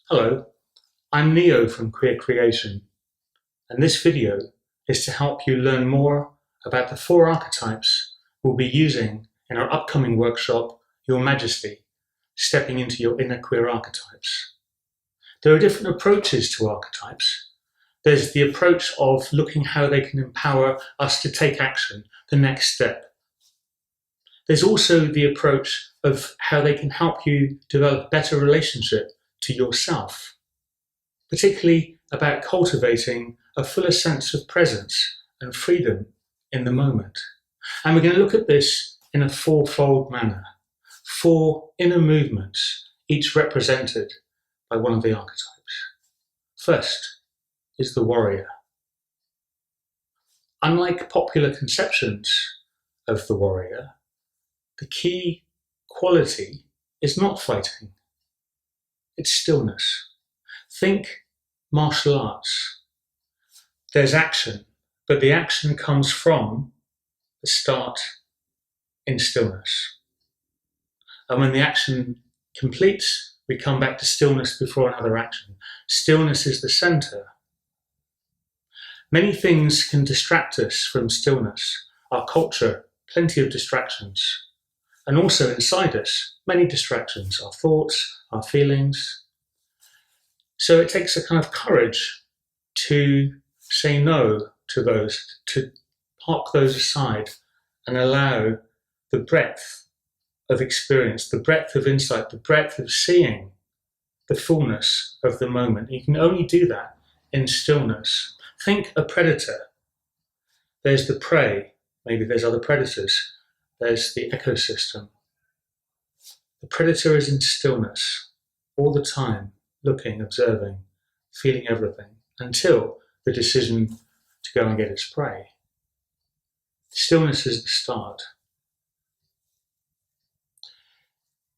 Hello, I'm Neo from Queer Creation, and this video is to help you learn more about the four archetypes we'll be using in our upcoming workshop, Your Majesty, Stepping into Your Inner Queer Archetypes. There are different approaches to archetypes. There's the approach of looking how they can empower us to take action, the next step. There's also the approach of how they can help you develop a better relationship to yourself, particularly about cultivating a fuller sense of presence and freedom in the moment. And we're going to look at this in a fourfold manner, four inner movements, each represented by one of the archetypes. First is the warrior. Unlike popular conceptions of the warrior, the key quality is not fighting, it's stillness. Think martial arts. There's action, but the action comes from the start in stillness. And when the action completes, we come back to stillness before another action. Stillness is the center. Many things can distract us from stillness. Our culture, plenty of distractions. And also inside us, many distractions, our thoughts, our feelings. So it takes a kind of courage to say no to those, to park those aside and allow the breadth of experience, the breadth of insight, the breadth of seeing the fullness of the moment. You can only do that in stillness. Think a predator. There's the prey, maybe there's other predators. There's the ecosystem. The predator is in stillness all the time, looking, observing, feeling everything, until the decision to go and get its prey. Stillness is the start.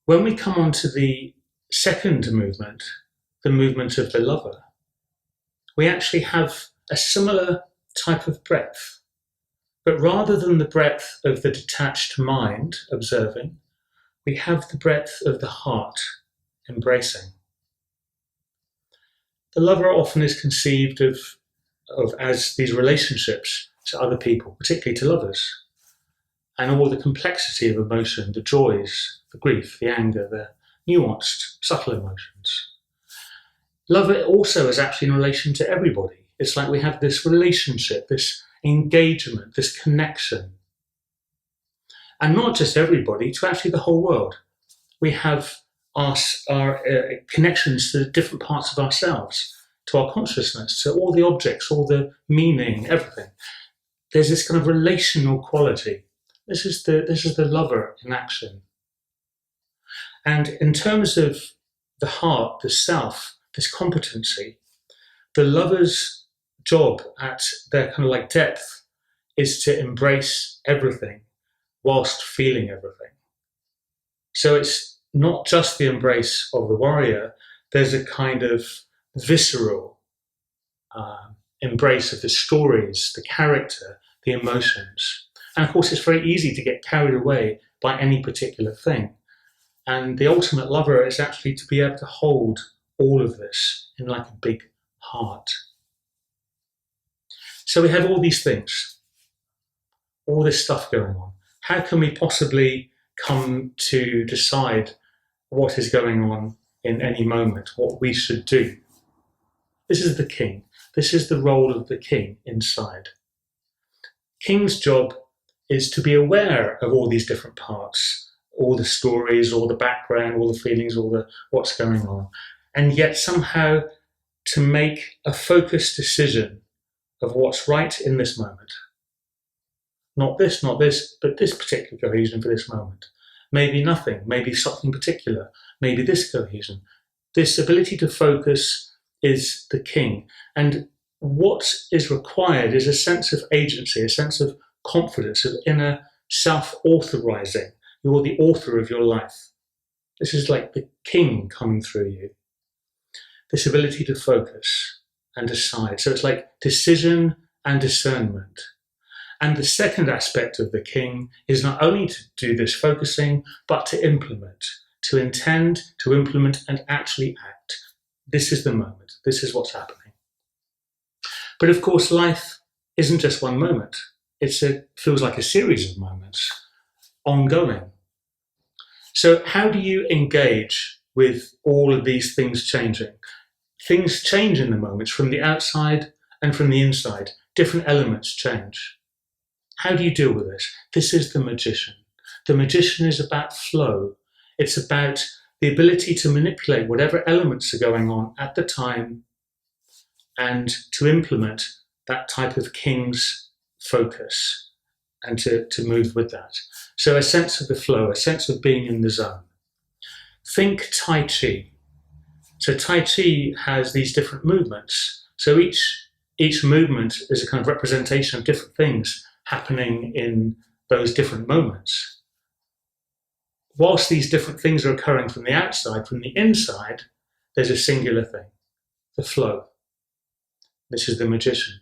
When we come on to the second movement, the movement of the lover, we actually have a similar type of breadth. But rather than the breadth of the detached mind observing, we have the breadth of the heart embracing. The lover often is conceived of as these relationships to other people, particularly to lovers, and all the complexity of emotion, the joys, the grief, the anger, the nuanced, subtle emotions. Love also is actually in relation to everybody. It's like we have this relationship, this engagement, this connection. And not just everybody, to actually the whole world. We have our connections to different parts of ourselves, to our consciousness, to all the objects, all the meaning, everything. There's this kind of relational quality. This is the lover in action. And in terms of the heart, the self, this competency, the lover's job at their kind of like depth is to embrace everything whilst feeling everything. So it's not just the embrace of the warrior, there's a kind of visceral embrace of the stories, the character, the emotions. And of course, it's very easy to get carried away by any particular thing. And the ultimate lover is actually to be able to hold all of this in like a big heart. So we have all these things, all this stuff going on. How can we possibly come to decide what is going on in any moment, what we should do? This is the king. This is the role of the king inside. King's job is to be aware of all these different parts, all the stories, all the background, all the feelings, all the what's going on, and yet somehow to make a focused decision of what's right in this moment. Not this, but this particular cohesion for this moment. Maybe nothing, maybe something particular, maybe this cohesion. This ability to focus is the king. And what is required is a sense of agency, a sense of confidence, of inner self-authorizing. You're the author of your life. This is like the king coming through you. This ability to focus and decide. So it's like decision and discernment. And the second aspect of the king is not only to do this focusing, but to implement, to intend, to implement, and actually act. This is the moment. This is what's happening. But of course, life isn't just one moment. It feels like a series of moments, ongoing. So how do you engage with all of these things changing? Things change in the moments from the outside and from the inside. Different elements change. How do you deal with this? This is the magician. The magician is about flow. It's about the ability to manipulate whatever elements are going on at the time and to implement that type of king's focus and to move with that. So a sense of the flow, a sense of being in the zone. Think Tai Chi. So Tai Chi has these different movements. So each movement is a kind of representation of different things happening in those different moments. Whilst these different things are occurring from the outside, from the inside, there's a singular thing, the flow. This is the magician.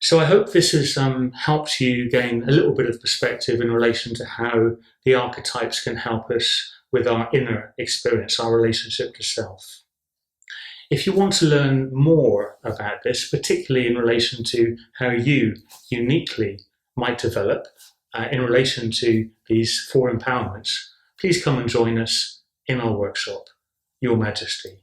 So I hope this has helped you gain a little bit of perspective in relation to how the archetypes can help us with our inner experience, our relationship to self. If you want to learn more about this, particularly in relation to how you uniquely might develop in relation to these 4 empowerments, please come and join us in our workshop, Your Majesty.